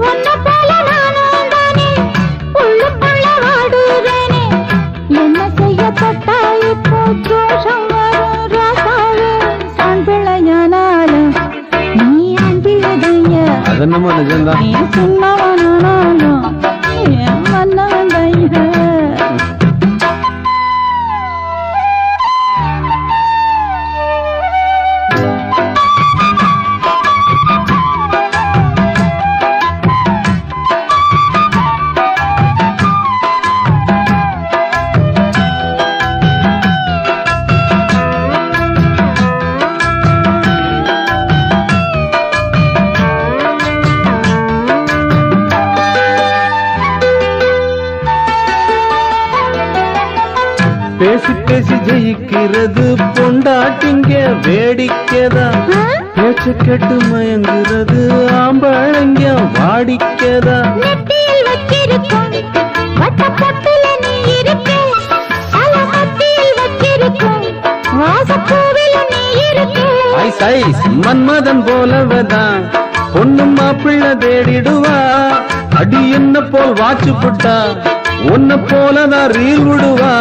உன்னை போல நானும் தானே உள்ளுக்குள்ள வாடுறேனே. என்ன செய்யப்பட்டா இப்போ தோஷம் வரும் ராசாவே. ஆண் பிள்ளையானாலும் நீ ஆண் பிள்ளைதைய. அதென்னமா நிஜம்தான். நீ சின்னவனானாலும் என் மன்னவன் தைய. பேசி பேசி ஜெயிக்கிறது பொண்டாட்டிங்க வேடிக்கைதா. பேச்ச கேட்டு மயங்குறது ஆம்பளைங்க வாடிக்கைதா. நெத்தியில் வச்சிருக்கும் வட்டப்பொட்டுல நீ இருக்க. அலமத்தியில் வச்சிருக்கும் வாசப்பூவில நீ இருக்க. ஐஸ் ஐஸ் மன்மதன் போலவதான் பொண்ணு மாப்பிள்ள தேடிடுவா. அடி என்ன போல் வாச்சு புட்டா உன்னை போலதான் ரீல் விடுவா.